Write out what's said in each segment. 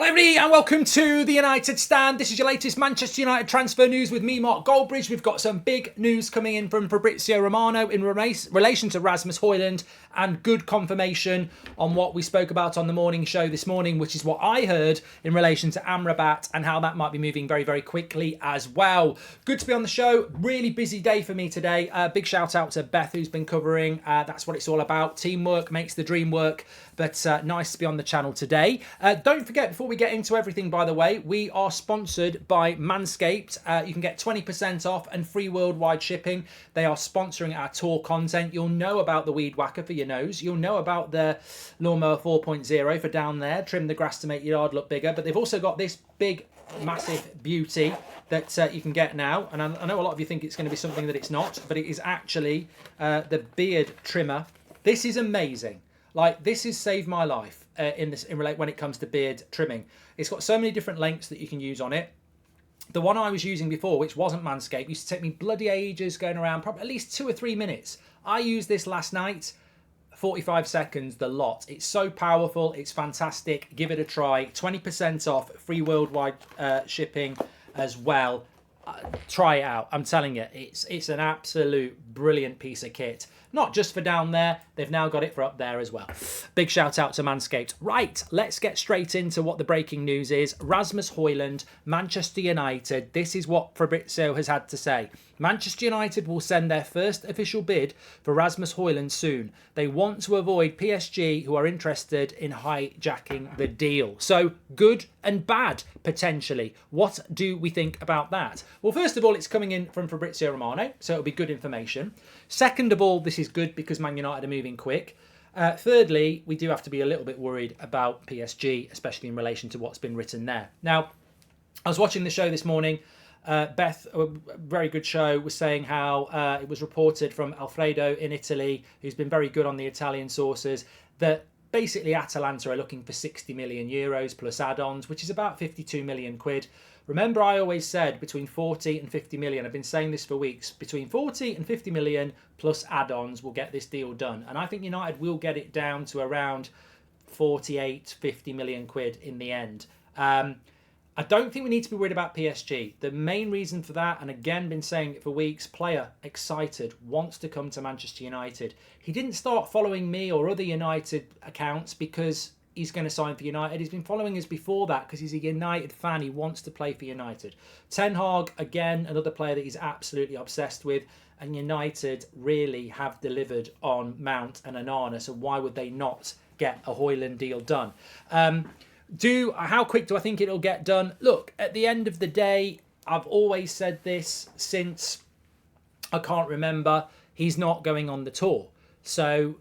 Hello everybody and welcome to the United Stand. This is your latest Manchester United transfer news with me, Mark Goldbridge. We've got some big news coming in from Fabrizio Romano in relation to Rasmus Hojlund and good confirmation on what we spoke about on the morning show this morning, which is what I heard in relation to Amrabat and how that might be moving very, very quickly as well. Good to be on the show. Really busy day for me today. Big shout out to Beth who's been covering. That's what it's all about. Teamwork makes the dream work. But nice to be on the channel today. Don't forget, before we get into everything, by the way, we are sponsored by Manscaped. You can get 20% off and free worldwide shipping. They are sponsoring our tour content. You'll know about the Weed Whacker for your nose. You'll know about the Lawnmower 4.0 for down there. Trim the grass to make your yard look bigger. But they've also got this big, massive beauty that you can get now. And I know a lot of you think it's going to be something that it's not. But it is actually the beard trimmer. This is amazing. Like, this has saved my life when it comes to beard trimming. It's got so many different lengths that you can use on it. The one I was using before, which wasn't Manscaped, used to take me bloody ages going around, probably at least 2 or 3 minutes. I used this last night, 45 seconds, the lot. It's so powerful. It's fantastic. Give it a try. 20% off, free worldwide shipping as well. Try it out. I'm telling you, it's an absolute brilliant piece of kit. Not just for down there, they've now got it for up there as well. Big shout out to Manscaped. Right, let's get straight into what the breaking news is. Rasmus Hojlund, Manchester United. This is what Fabrizio has had to say. Manchester United will send their first official bid for Rasmus Hojlund soon. They want to avoid PSG, who are interested in hijacking the deal. So, good and bad, potentially. What do we think about that? Well, first of all, it's coming in from Fabrizio Romano, so it'll be good information. Second of all, this is good because Man United are moving quick. Thirdly, we do have to be a little bit worried about PSG, especially in relation to what's been written there. Now, I was watching the show this morning. Beth, a very good show, was saying how it was reported from Alfredo in Italy, who's been very good on the Italian sources, that basically Atalanta are looking for 60 million euros plus add-ons, which is about 52 million quid. Remember, I always said between 40 and 50 million. I've been saying this for weeks. Between 40 and 50 million plus add-ons will get this deal done. And I think United will get it down to around 48, 50 million quid in the end. I don't think we need to be worried about PSG. The main reason for that, and again, been saying it for weeks, player excited, wants to come to Manchester United. He didn't start following me or other United accounts because he's going to sign for United. He's been following us before that because he's a United fan. He wants to play for United. Ten Hag, again, another player that he's absolutely obsessed with. And United really have delivered on Mount and Onana. So why would they not get a Hojlund deal done? How quick do I think it'll get done? Look, at the end of the day, I've always said this since I can't remember. He's not going on the tour. So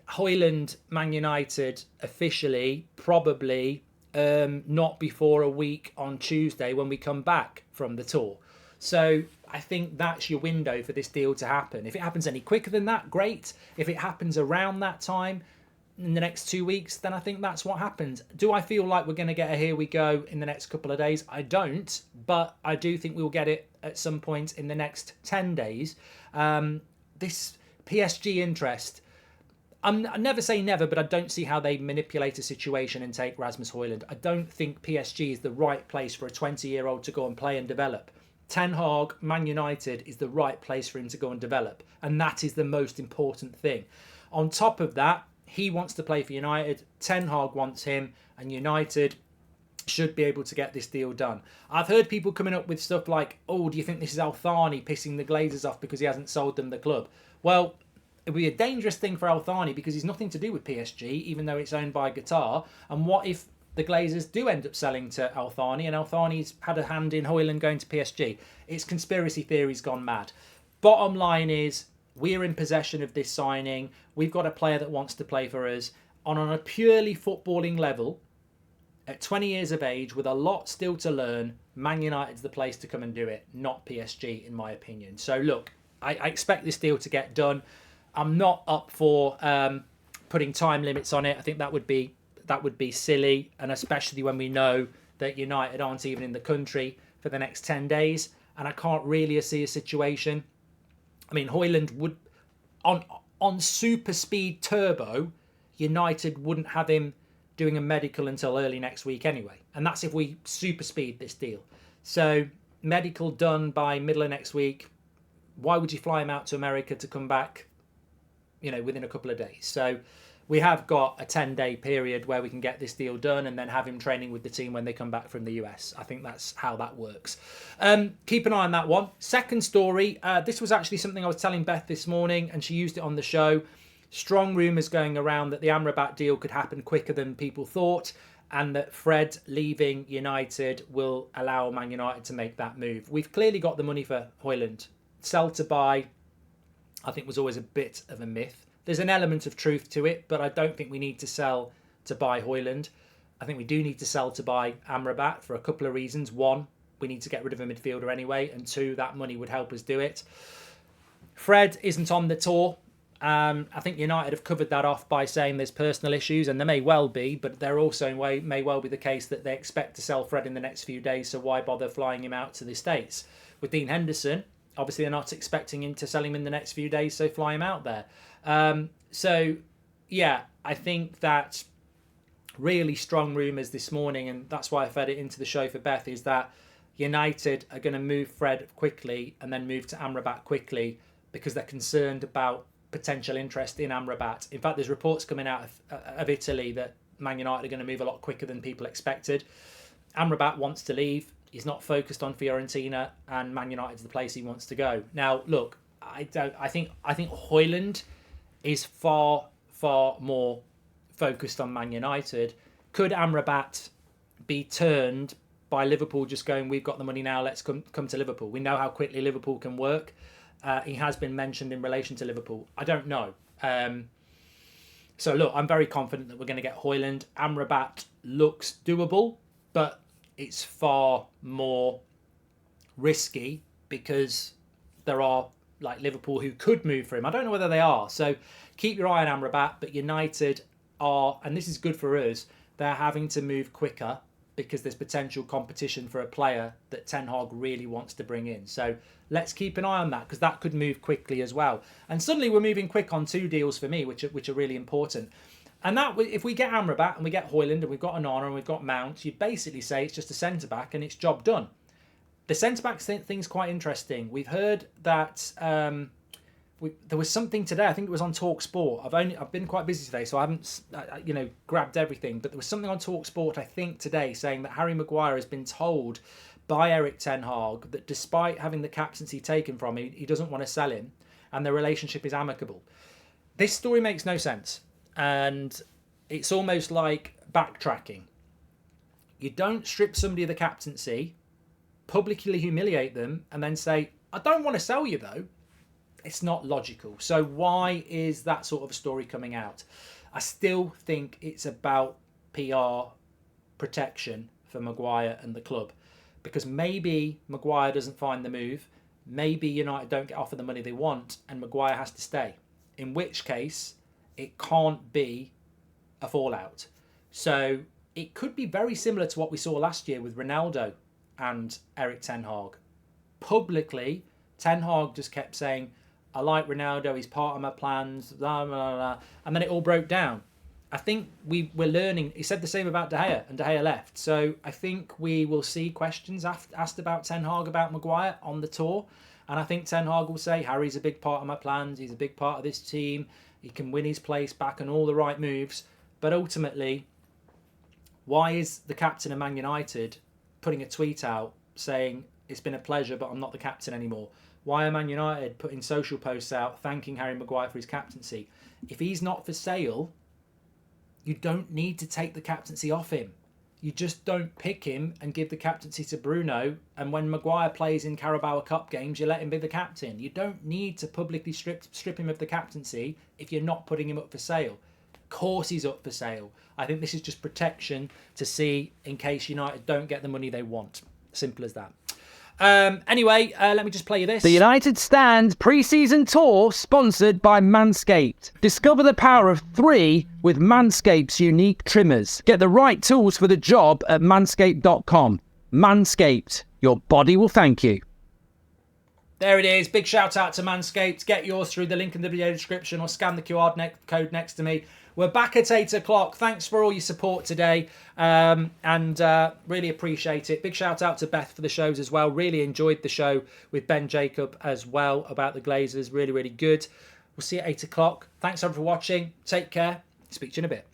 Hojlund, Man United, officially, probably not before a week on Tuesday when we come back from the tour. So I think that's your window for this deal to happen. If it happens any quicker than that, great. If it happens around that time, in the next 2 weeks, then I think that's what happens. Do I feel like we're going to get a here we go in the next couple of days? I don't, but I do think we'll get it at some point in the next 10 days. This PSG interest, I never say never, but I don't see how they manipulate a situation and take Rasmus Hojlund. I don't think PSG is the right place for a 20-year-old to go and play and develop. Ten Hag, Man United, is the right place for him to go and develop. And that is the most important thing. On top of that, he wants to play for United. Ten Hag wants him. And United should be able to get this deal done. I've heard people coming up with stuff like, oh, do you think this is Al-Thani pissing the Glazers off because he hasn't sold them the club? Well, it would be a dangerous thing for Al-Thani because he's nothing to do with PSG, even though it's owned by Qatar. And what if the Glazers do end up selling to Al-Thani and Al-Thani's had a hand in Hojlund going to PSG? It's conspiracy theories gone mad. Bottom line is, we're in possession of this signing. We've got a player that wants to play for us. On a purely footballing level, at 20 years of age, with a lot still to learn, Man United's the place to come and do it, not PSG, in my opinion. So look, I expect this deal to get done. I'm not up for putting time limits on it. I think that would be silly, and especially when we know that United aren't even in the country for the next 10 days. And I can't really see a situation. I mean, Hojlund would, on super speed turbo, United wouldn't have him doing a medical until early next week anyway. And that's if we super speed this deal. So medical done by middle of next week. Why would you fly him out to America to come back, within a couple of days? So we have got a 10-day period where we can get this deal done and then have him training with the team when they come back from the US. I think that's how that works. Keep an eye on that one. Second story, this was actually something I was telling Beth this morning and she used it on the show. Strong rumours going around that the Amrabat deal could happen quicker than people thought and that Fred leaving United will allow Man United to make that move. We've clearly got the money for Hojlund. Sell to buy, I think, was always a bit of a myth. There's an element of truth to it, but I don't think we need to sell to buy Hojlund. I think we do need to sell to buy Amrabat for a couple of reasons. One, we need to get rid of a midfielder anyway, and two, that money would help us do it. Fred isn't on the tour. I think United have covered that off by saying there's personal issues, and there may well be, but there also may well be the case that they expect to sell Fred in the next few days, so why bother flying him out to the States? With Dean Henderson, obviously they're not expecting him to sell him in the next few days, so fly him out there. I think that really strong rumours this morning, and that's why I fed it into the show for Beth, is that United are going to move Fred quickly and then move to Amrabat quickly because they're concerned about potential interest in Amrabat. In fact, there's reports coming out of Italy that Man United are going to move a lot quicker than people expected. Amrabat wants to leave. He's not focused on Fiorentina, and Man United's the place he wants to go. Now, look, I think Hojlund is far more focused on Man United. Could Amrabat be turned by Liverpool just going, we've got the money now, let's come to Liverpool? We know how quickly Liverpool can work. He has been mentioned in relation to Liverpool. I don't know. So look, I'm very confident that we're going to get Hojlund. Amrabat looks doable, but it's far more risky because there are like Liverpool who could move for him. I don't know whether they are. So keep your eye on Amrabat, but United are, and this is good for us, they're having to move quicker because there's potential competition for a player that Ten Hag really wants to bring in. So let's keep an eye on that because that could move quickly as well. And suddenly we're moving quick on two deals for me, which are really important. And that, if we get Amrabat and we get Hojlund and we've got Onana and we've got Mount, you'd basically say it's just a centre-back and it's job done. The centre-back thing's quite interesting. We've heard that there was something today, I think it was on Talk Sport. I've been quite busy today, so I haven't grabbed everything. But there was something on Talk Sport, I think, today saying that Harry Maguire has been told by Erik Ten Hag that despite having the captaincy taken from him, he doesn't want to sell him and the relationship is amicable. This story makes no sense. And it's almost like backtracking. You don't strip somebody of the captaincy, publicly humiliate them, and then say, I don't want to sell you though. It's not logical. So why is that sort of a story coming out? I still think it's about PR protection for Maguire and the club. Because maybe Maguire doesn't find the move. Maybe United don't get offered the money they want and Maguire has to stay. In which case, it can't be a fallout. So it could be very similar to what we saw last year with Ronaldo and Erik Ten Hag. Publicly, Ten Hag just kept saying, I like Ronaldo, he's part of my plans, blah, blah, blah. And then it all broke down. I think we're learning. He said the same about De Gea, and De Gea left. So I think we will see questions asked about Ten Hag about Maguire on the tour. And I think Ten Hag will say, Harry's a big part of my plans, he's a big part of this team, he can win his place back and all the right moves. But ultimately, why is the captain of Man United putting a tweet out saying, it's been a pleasure, but I'm not the captain anymore? Why are Man United putting social posts out thanking Harry Maguire for his captaincy? If he's not for sale, you don't need to take the captaincy off him. You just don't pick him and give the captaincy to Bruno. And when Maguire plays in Carabao Cup games, you let him be the captain. You don't need to publicly strip him of the captaincy if you're not putting him up for sale. Of course he's up for sale. I think this is just protection to see in case United don't get the money they want. Simple as that. Anyway, let me just play you this. The United Stand pre-season tour sponsored by Manscaped. Discover the power of 3 with Manscaped's unique trimmers. Get the right tools for the job at manscaped.com. Manscaped, your body will thank you. There it is. Big shout out to Manscaped. Get yours through the link in the video description or scan the QR code next to me. We're back at 8 o'clock. Thanks for all your support today, and really appreciate it. Big shout out to Beth for the shows as well. Really enjoyed the show with Ben Jacob as well about the Glazers. Really, really good. We'll see you at 8 o'clock. Thanks everyone for watching. Take care. Speak to you in a bit.